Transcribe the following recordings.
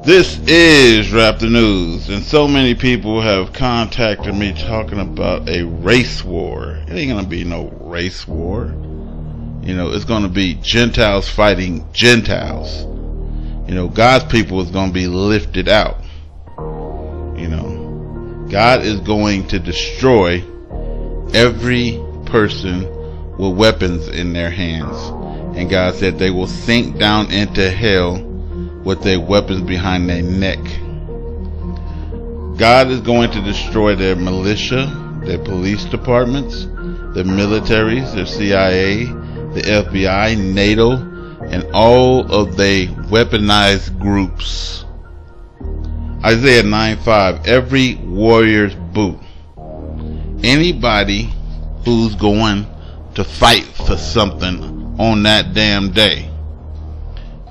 This is Raptor News, and so many people have contacted me talking about a race war. It ain't gonna be no race war. You know, it's gonna be Gentiles fighting Gentiles. You know, God's people is gonna be lifted out. You know, God is going to destroy every person with weapons in their hands. And God said they will sink down into hell with their weapons behind their neck. God is going to destroy their militia, their police departments, their militaries, their CIA, the FBI, NATO, and all of their weaponized groups. Isaiah 9:5, every warrior's boot. Anybody who's going to fight for something on that damn day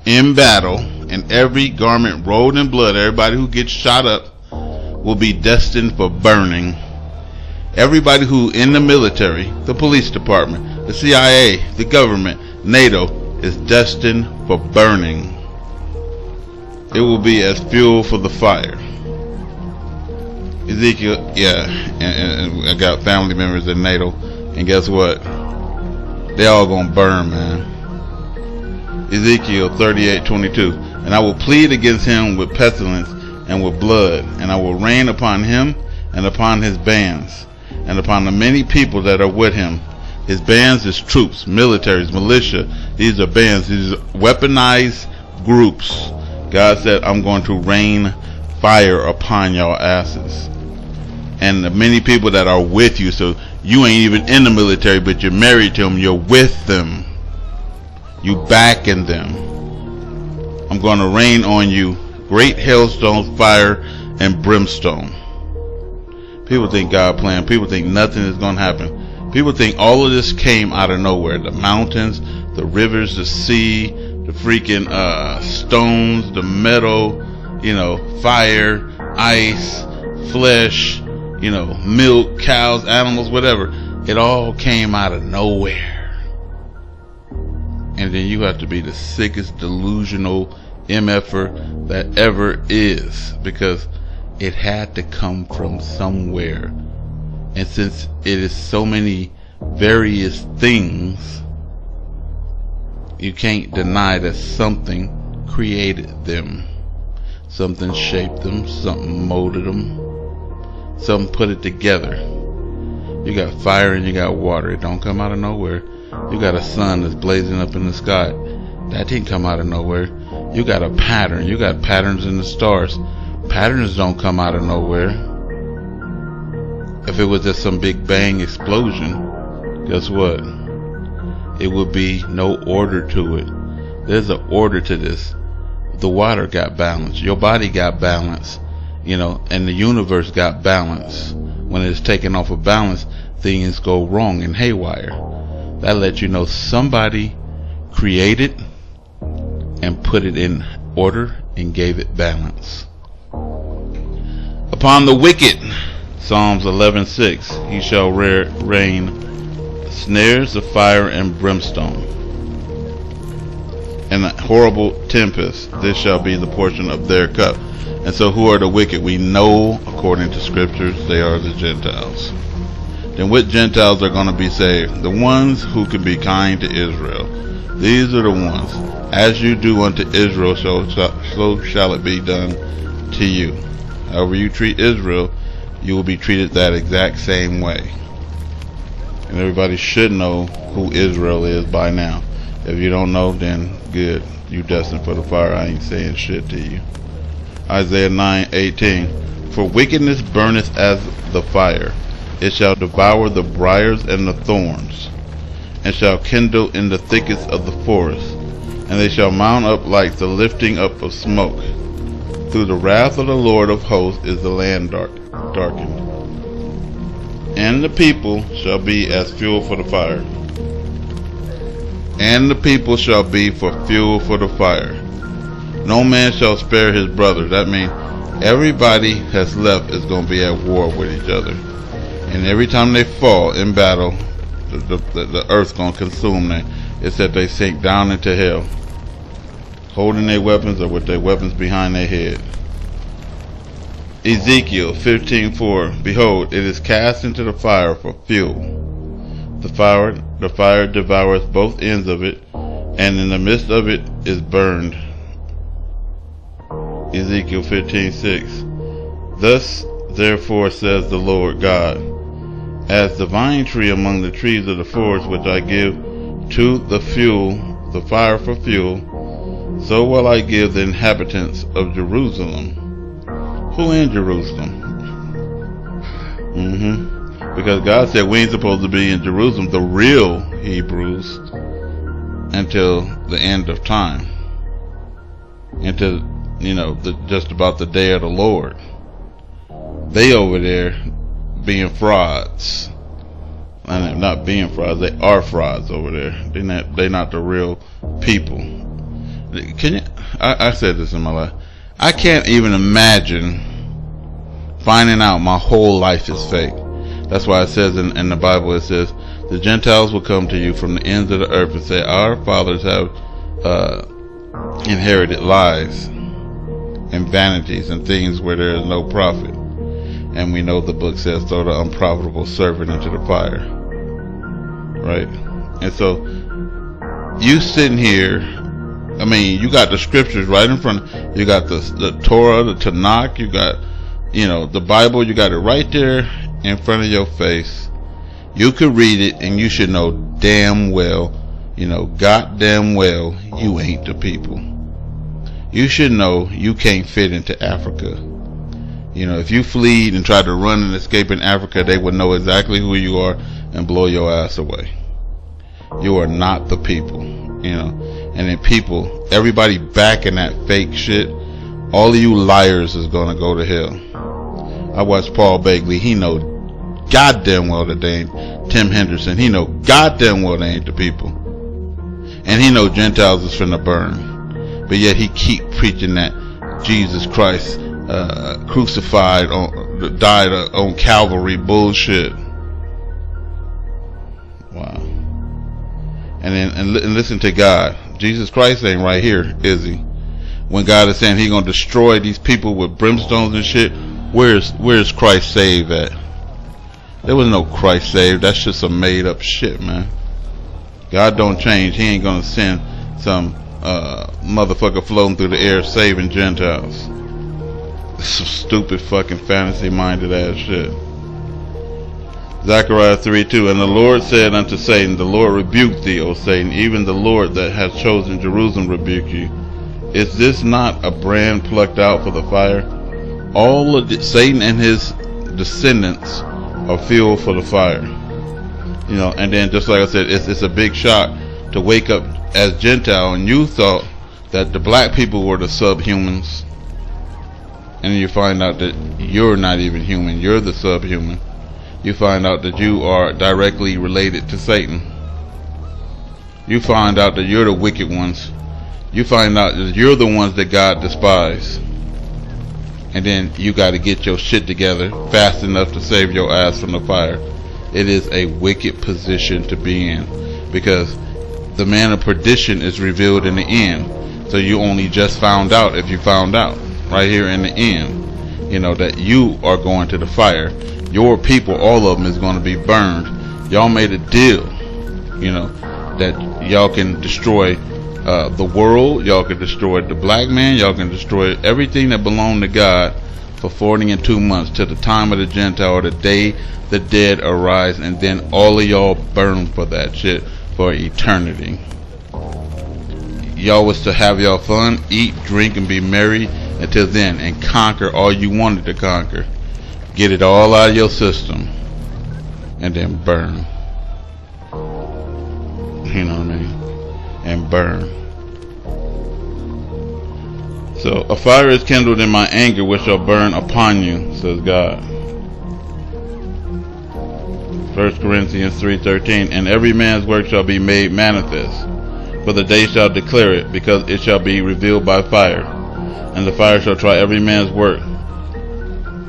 in battle, and every garment rolled in blood, everybody who gets shot up will be destined for burning. Everybody who in the military, the police department, the CIA, the government, NATO is destined for burning. It will be as fuel for the fire. Ezekiel, and I got family members in NATO, and guess what? They all gonna burn, man. Ezekiel 38:22, and I will plead against him with pestilence and with blood, and I will rain upon him and upon his bands, and upon the many people that are with him. His bands is troops, militaries, militia. These are bands, these are weaponized groups. God said, I'm going to rain fire upon y'all asses. And the many people that are with you, so you ain't even in the military, but you're married to them, you're with them. You backing them. I'm going to rain on you great hailstones, fire, and brimstone. People think God planned. People think nothing is going to happen. People think all of this came out of nowhere. The mountains, the rivers, the sea, the freaking stones, the metal, you know, fire, ice, flesh, you know, milk, cows, animals, whatever. It all came out of nowhere. And then you have to be the sickest delusional MFer that ever is, because it had to come from somewhere. And since it is so many various things, you can't deny that something created them. Something shaped them, something molded them, something put it together. You got fire and you got water. It don't come out of nowhere. You got a sun that's blazing up in the sky. That didn't come out of nowhere. You got a pattern. You got patterns in the stars. Patterns don't come out of nowhere. If it was just some big bang explosion, guess what? It would be no order to it. There's an order to this. The water got balance. Your body got balance. You know, and the universe got balance. When it's taken off of balance, things go wrong and haywire. That lets you know somebody created and put it in order and gave it balance. Upon the wicked, Psalms 11:6, he shall rain snares of fire and brimstone, and a horrible tempest. This shall be the portion of their cup. And so who are the wicked? We know, according to scriptures, they are the Gentiles. Then what Gentiles are going to be saved? The ones who can be kind to Israel. These are the ones. As you do unto Israel, so shall it be done to you. However you treat Israel, you will be treated that exact same way. And everybody should know who Israel is by now. If you don't know, then good. You destined for the fire. I ain't saying shit to you. Isaiah 9:18, for wickedness burneth as the fire. It shall devour the briars and the thorns, and shall kindle in the thickets of the forest, and they shall mount up like the lifting up of smoke. Through the wrath of the Lord of hosts is the land darkened, and the people shall be as fuel for the fire. And the people shall be for fuel for the fire. No man shall spare his brother. That means everybody that's left is going to be at war with each other. And every time they fall in battle, the earth's going to consume them. It said they sink down into hell. holding their weapons or with their weapons behind their head. Ezekiel 15:4. Behold, it is cast into the fire for fuel. The fire devoureth both ends of it, and in the midst of it is burned. Ezekiel 15:6. Thus therefore says the Lord God, as the vine tree among the trees of the forest which I give to the fire for fuel, so will I give the inhabitants of Jerusalem. Who in Jerusalem? Because God said we ain't supposed to be in Jerusalem, the real Hebrews, until the end of time. Until, just about the day of the Lord. They over there being frauds. And not being frauds, they are frauds over there. They're not the real people. I said this in my life. I can't even imagine finding out my whole life is fake. That's why it says in the Bible, it says, the Gentiles will come to you from the ends of the earth and say, our fathers have inherited lies and vanities and things where there is no profit. And we know the book says, throw the unprofitable servant into the fire. Right? And so, you sitting here, you got the scriptures right in front. You got the Torah, the Tanakh, you got, the Bible, you got it right there in front of your face. You could read it and you should know damn well, goddamn well, you ain't the people. You should know you can't fit into Africa. If you fled and tried to run and escape in Africa, they would know exactly who you are and blow your ass away. You are not the people, And then people, everybody backing that fake shit, all of you liars is gonna go to hell. I watched Paul Bagley. He know goddamn well that they ain't Tim Henderson. He know goddamn well they ain't the people. And he know Gentiles is finna burn. But yet he keep preaching that Jesus Christ crucified, died on Calvary bullshit. Wow. And listen to God. Jesus Christ ain't right here, is he? When God is saying he gonna destroy these people with brimstones and shit, where's Christ saved at? There was no Christ saved. That's just some made up shit, man. God don't change. He ain't gonna send some motherfucker floating through the air saving Gentiles. Some stupid fucking fantasy minded ass shit. Zechariah 3:2. And the Lord said unto Satan, the Lord rebuked thee, O Satan, even the Lord that hath chosen Jerusalem rebuke you. Is this not a brand plucked out for the fire? All of Satan and his descendants are fuel for the fire. And then just like I said, it's a big shock to wake up as Gentile and you thought that the black people were the subhumans, and then you find out that you're not even human, you're the subhuman. You find out that you are directly related to Satan. You find out that you're the wicked ones. You find out that you're the ones that God despises. And then you got to get your shit together fast enough to save your ass from the fire. It is a wicked position to be in, because the man of perdition is revealed in the end. So you only just found out if you found out right here in the end, that you are going to the fire. Your people, all of them, is going to be burned. Y'all made a deal, that y'all can destroy the world, y'all can destroy the black man, y'all can destroy everything that belonged to God for 42 months till the time of the Gentile, or the day the dead arise, and then all of y'all burn for that shit for eternity. Y'all was to have y'all fun, eat, drink, and be merry until then, and conquer all you wanted to conquer. Get it all out of your system, and then burn. You know what I mean? And burn. So, a fire is kindled in my anger, which shall burn upon you, says God. 1 Corinthians 3:13. And every man's work shall be made manifest, for the day shall declare it, because it shall be revealed by fire. And the fire shall try every man's work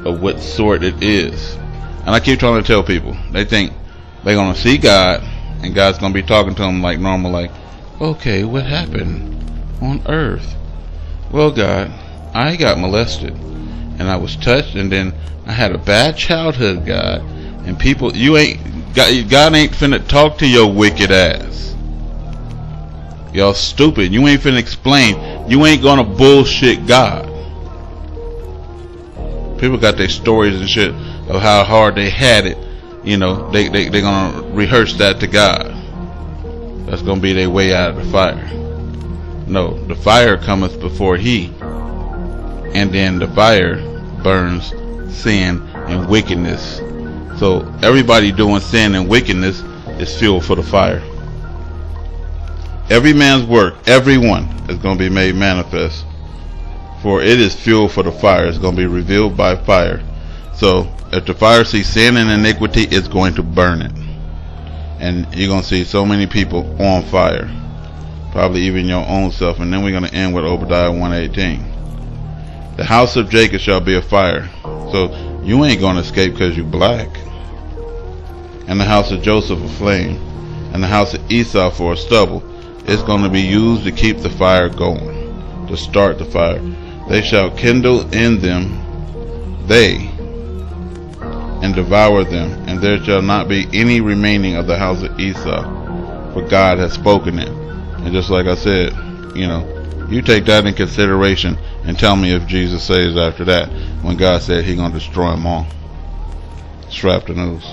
of what sort it is. And I keep trying to tell people, they think they're going to see God, and God's going to be talking to them like normal, like, okay, what happened? on earth. Well, God, I got molested, and I was touched, and then I had a bad childhood, God. And people, God ain't finna talk to your wicked ass. Y'all stupid. You ain't finna explain. You ain't gonna bullshit God. People got their stories and shit of how hard they had it. You know, they gonna rehearse that to God. That's gonna be their way out of the fire. No, the fire cometh before He, and then the fire burns sin and wickedness. So everybody doing sin and wickedness is fuel for the fire. Every man's work, everyone, is going to be made manifest, for it is fuel for the fire. It's going to be revealed by fire. So if the fire sees sin and iniquity, it's going to burn it, and you're going to see so many people on fire, probably even your own self. And then we're going to end with Obadiah 1:18. The house of Jacob shall be a fire. So you ain't going to escape because you black. And the house of Joseph a flame, and the house of Esau for a stubble. It's going to be used to keep the fire going, to start the fire. They shall kindle in them, and devour them, and there shall not be any remaining of the house of Esau, for God has spoken it. And just like I said, you take that in consideration and tell me if Jesus says after that, when God said He's going to destroy them all. Strap the news.